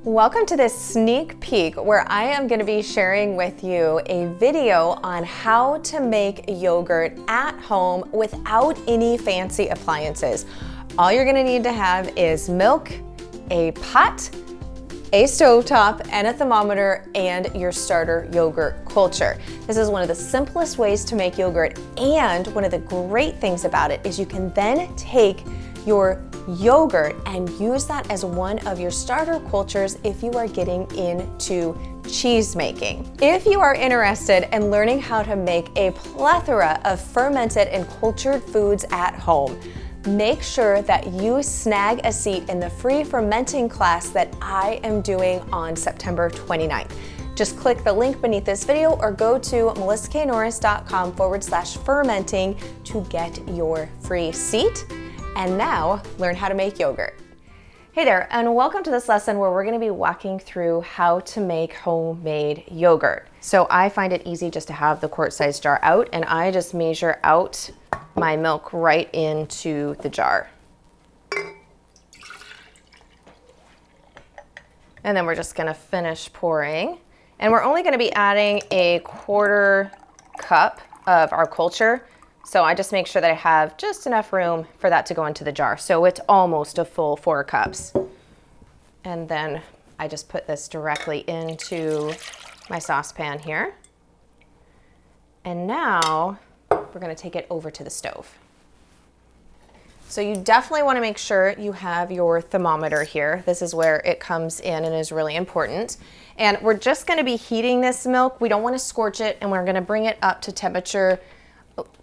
Welcome to this sneak peek where I am going to be sharing with you a video on how to make yogurt at home without any fancy appliances. All you're going to need to have is milk, a pot, a stovetop, and a thermometer, and your starter yogurt culture. This is one of the simplest ways to make yogurt, and one of the great things about it is you can then take your yogurt and use that as one of your starter cultures if you are getting into cheese making. If you are interested in learning how to make a plethora of fermented and cultured foods at home, make sure that you snag a seat in the free fermenting class that I am doing on September 29th. Just click the link beneath this video or go to melissaknorris.com/fermenting to get your free seat. And now, learn how to make yogurt. Hey there, and welcome to this lesson where we're gonna be walking through how to make homemade yogurt. So I find it easy just to have the quart-sized jar out, and I just measure out my milk right into the jar. And then we're just gonna finish pouring. And we're only gonna be adding a 1/4 cup of our culture. So I just make sure that I have just enough room for that to go into the jar. So it's almost a full 4 cups. And then I just put this directly into my saucepan here. And now we're gonna take it over to the stove. So you definitely wanna make sure you have your thermometer here. This is where it comes in and is really important. And we're just gonna be heating this milk. We don't wanna scorch it, and we're gonna bring it up to temperature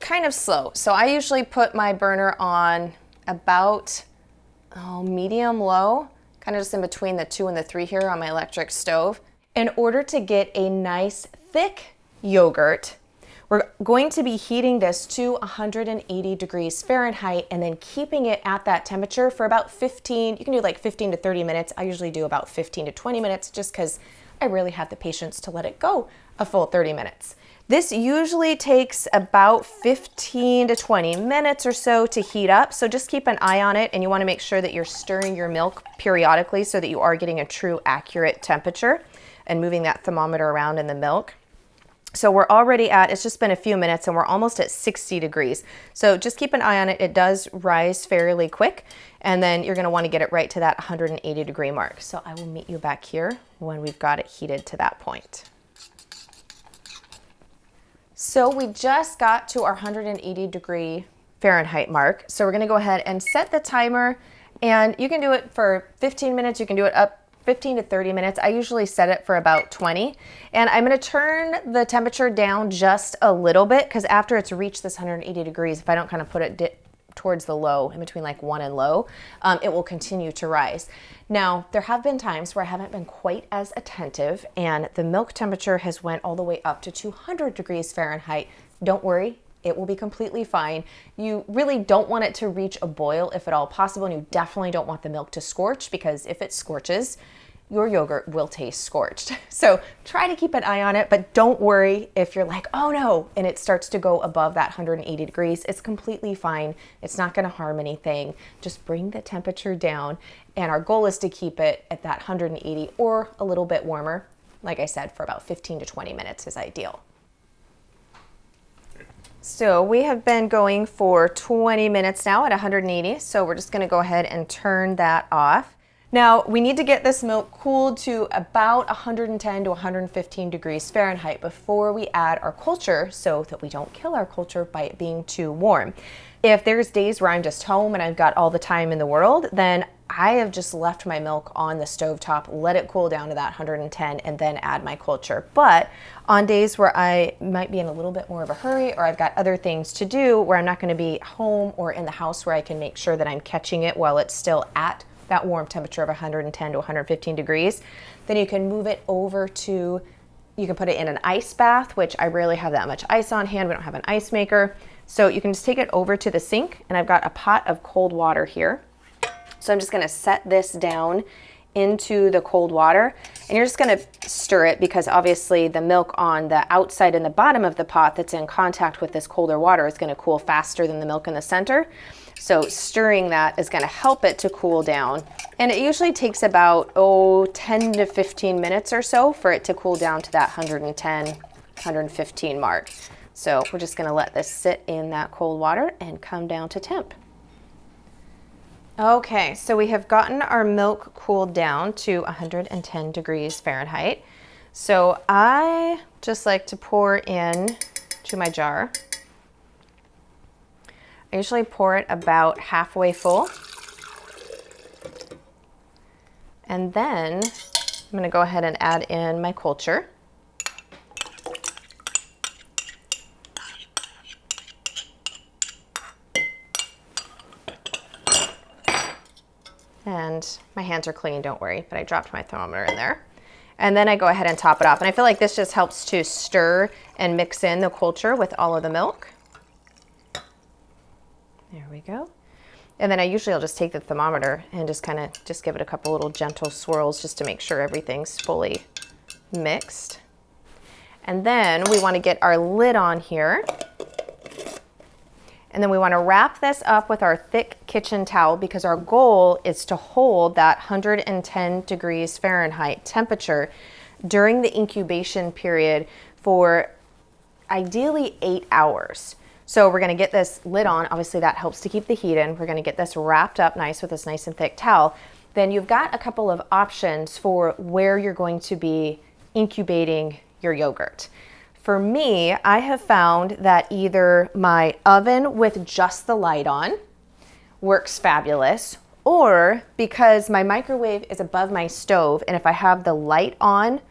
kind of slow. So I usually put my burner on about medium low, kind of just in between the 2 and the 3 here on my electric stove. In order to get a nice thick yogurt, we're going to be heating this to 180 degrees Fahrenheit and then keeping it at that temperature for about 15, you can do like 15 to 30 minutes. I usually do about 15 to 20 minutes just because I really have the patience to let it go a full 30 minutes. This usually takes about 15 to 20 minutes or so to heat up, so just keep an eye on it, and you want to make sure that you're stirring your milk periodically so that you are getting a true accurate temperature and moving that thermometer around in the milk. So we're already at, it's just been a few minutes and we're almost at 60 degrees. So just keep an eye on it. It does rise fairly quick, and then you're going to want to get it right to that 180 degree mark. So I will meet you back here when we've got it heated to that point. So we just got to our 180 degree Fahrenheit mark. So we're gonna go ahead and set the timer, and you can do it for 15 minutes. You can do it up 15 to 30 minutes. I usually set it for about 20. And I'm gonna turn the temperature down just a little bit, because after it's reached this 180 degrees, if I don't kind of put it towards the low, in between like 1 and low, it will continue to rise. Now, there have been times where I haven't been quite as attentive and the milk temperature has went all the way up to 200 degrees Fahrenheit. Don't worry, it will be completely fine. You really don't want it to reach a boil if at all possible, and you definitely don't want the milk to scorch, because if it scorches, your yogurt will taste scorched. So try to keep an eye on it, but don't worry if you're like, oh no, and it starts to go above that 180 degrees. It's completely fine. It's not gonna harm anything. Just bring the temperature down, and our goal is to keep it at that 180 or a little bit warmer. Like I said, for about 15 to 20 minutes is ideal. So we have been going for 20 minutes now at 180, so we're just gonna go ahead and turn that off. Now, we need to get this milk cooled to about 110 to 115 degrees Fahrenheit before we add our culture, so that we don't kill our culture by it being too warm. If there's days where I'm just home and I've got all the time in the world, then I have just left my milk on the stovetop, let it cool down to that 110, and then add my culture. But on days where I might be in a little bit more of a hurry, or I've got other things to do where I'm not gonna be home or in the house where I can make sure that I'm catching it while it's still at that warm temperature of 110 to 115 degrees, then you can move it over to, you can put it in an ice bath, which I rarely have that much ice on hand. We don't have an ice maker. So you can just take it over to the sink, and I've got a pot of cold water here. So I'm just gonna set this down into the cold water, and you're just gonna stir it, because obviously the milk on the outside and the bottom of the pot that's in contact with this colder water is gonna cool faster than the milk in the center. So stirring that is going to help it to cool down. And it usually takes about, 10 to 15 minutes or so for it to cool down to that 110, 115 mark. So we're just going to let this sit in that cold water and come down to temp. Okay, so we have gotten our milk cooled down to 110 degrees Fahrenheit. So I just like to pour in to my jar. I usually pour it about halfway full. And then I'm going to go ahead and add in my culture. And my hands are clean, don't worry, but I dropped my thermometer in there. And then I go ahead and top it off. And I feel like this just helps to stir and mix in the culture with all of the milk. There we go. And then I'll just take the thermometer and just give it a couple little gentle swirls just to make sure everything's fully mixed. And then we want to get our lid on here. And then we want to wrap this up with our thick kitchen towel because our goal is to hold that 110 degrees Fahrenheit temperature during the incubation period for ideally 8 hours. So we're going to get this lid on. Obviously that helps to keep the heat in. We're going to get this wrapped up nice with this nice and thick towel. Then you've got a couple of options for where you're going to be incubating your yogurt. For me, I have found that either my oven with just the light on works fabulous, or because my microwave is above my stove, and if I have the light on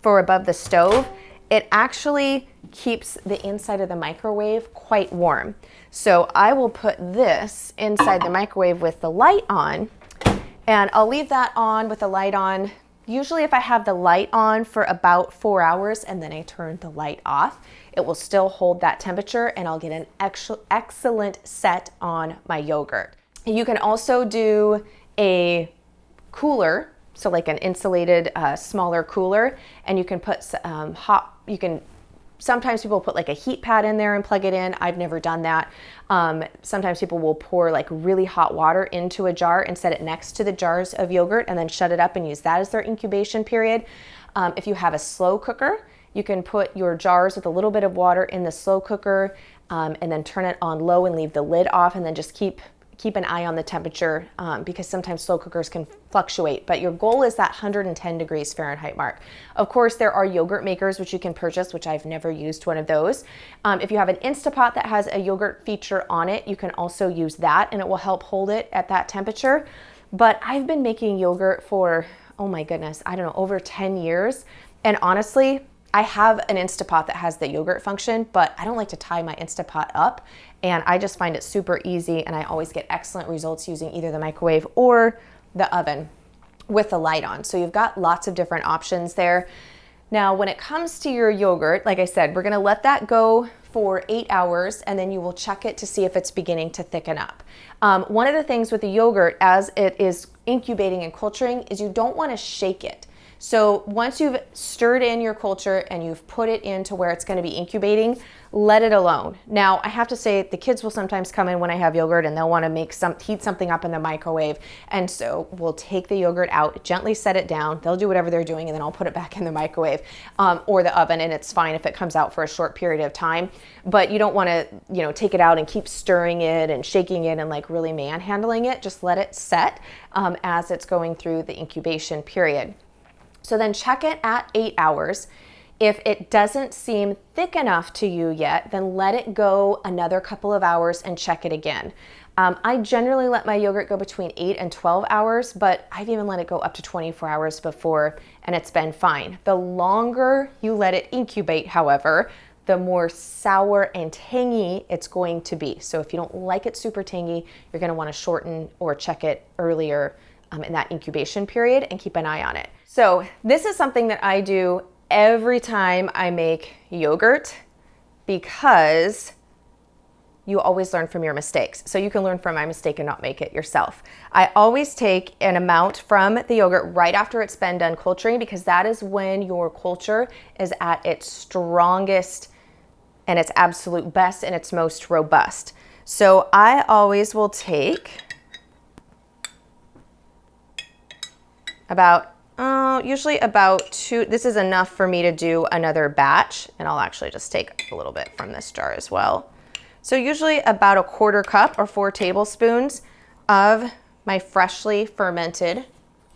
for above the stove, it actually keeps the inside of the microwave quite warm. So I will put this inside the microwave with the light on, and I'll leave that on with the light on. Usually if I have the light on for about 4 hours and then I turn the light off, it will still hold that temperature and I'll get an excellent set on my yogurt. You can also do a cooler, so like an insulated smaller cooler, and you can put sometimes people put like a heat pad in there and plug it in. I've never done that. Sometimes people will pour like really hot water into a jar and set it next to the jars of yogurt and then shut it up and use that as their incubation period. If you have a slow cooker, you can put your jars with a little bit of water in the slow cooker and then turn it on low and leave the lid off, and then just keep an eye on the temperature because sometimes slow cookers can fluctuate, but your goal is that 110 degrees Fahrenheit mark. Of course, there are yogurt makers which you can purchase, which I've never used one of those. If you have an Instapot that has a yogurt feature on it, you can also use that and it will help hold it at that temperature. But I've been making yogurt for, oh my goodness, I don't know, over 10 years. And honestly, I have an Instapot that has the yogurt function, but I don't like to tie my Instapot up. And I just find it super easy, and I always get excellent results using either the microwave or the oven with the light on. So you've got lots of different options there. Now, when it comes to your yogurt, like I said, we're gonna let that go for 8 hours, and then you will check it to see if it's beginning to thicken up. One of the things with the yogurt as it is incubating and culturing is you don't wanna shake it. So once you've stirred in your culture and you've put it into where it's going to be incubating, let it alone. Now, I have to say the kids will sometimes come in when I have yogurt and they'll want to heat something up in the microwave. And so we'll take the yogurt out, gently set it down. They'll do whatever they're doing and then I'll put it back in the microwave or the oven, and it's fine if it comes out for a short period of time. But you don't want to, take it out and keep stirring it and shaking it and like really manhandling it. Just let it set as it's going through the incubation period. So then check it at 8 hours. If it doesn't seem thick enough to you yet, then let it go another couple of hours and check it again. I generally let my yogurt go between 8 and 12 hours, but I've even let it go up to 24 hours before, and it's been fine. The longer you let it incubate, however, the more sour and tangy it's going to be. So if you don't like it super tangy, you're gonna wanna shorten or check it earlier in that incubation period and keep an eye on it. So this is something that I do every time I make yogurt because you always learn from your mistakes. So you can learn from my mistake and not make it yourself. I always take an amount from the yogurt right after it's been done culturing because that is when your culture is at its strongest and its absolute best and its most robust. So I always will take about, usually about 2, this is enough for me to do another batch, and I'll actually just take a little bit from this jar as well. So usually about 1/4 cup or 4 tablespoons of my freshly fermented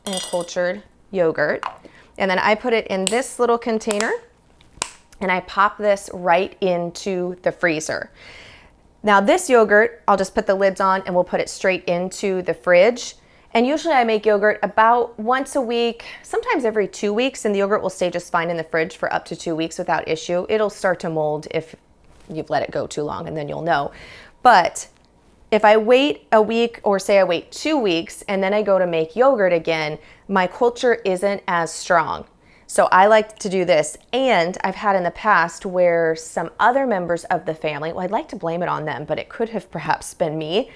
and cultured yogurt. And then I put it in this little container and I pop this right into the freezer. Now this yogurt, I'll just put the lids on and we'll put it straight into the fridge. And usually I make yogurt about once a week, sometimes every 2 weeks, and the yogurt will stay just fine in the fridge for up to 2 weeks without issue. It'll start to mold if you've let it go too long, and then you'll know. But if I wait a week, or say I wait 2 weeks and then I go to make yogurt again, my culture isn't as strong. So I like to do this. And I've had in the past where some other members of the family, well, I'd like to blame it on them, but it could have perhaps been me,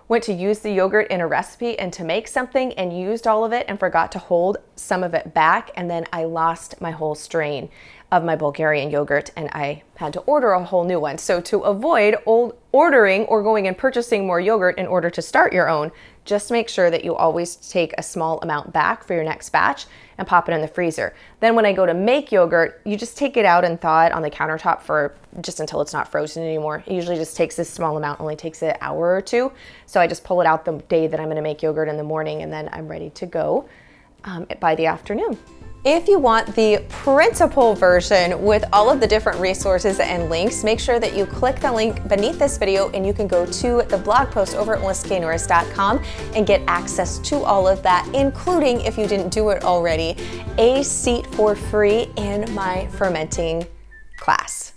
went to use the yogurt in a recipe and to make something and used all of it and forgot to hold some of it back. And then I lost my whole strain of my Bulgarian yogurt and I had to order a whole new one. So to avoid ordering or going and purchasing more yogurt in order to start your own, just make sure that you always take a small amount back for your next batch and pop it in the freezer. Then when I go to make yogurt, you just take it out and thaw it on the countertop for just until it's not frozen anymore. It usually just takes this small amount, only takes an hour or 2. So I just pull it out the day that I'm gonna make yogurt in the morning, and then I'm ready to go by the afternoon. If you want the printable version with all of the different resources and links, make sure that you click the link beneath this video and you can go to the blog post over at melissaknorris.com and get access to all of that, including, if you didn't do it already, a seat for free in my fermenting class.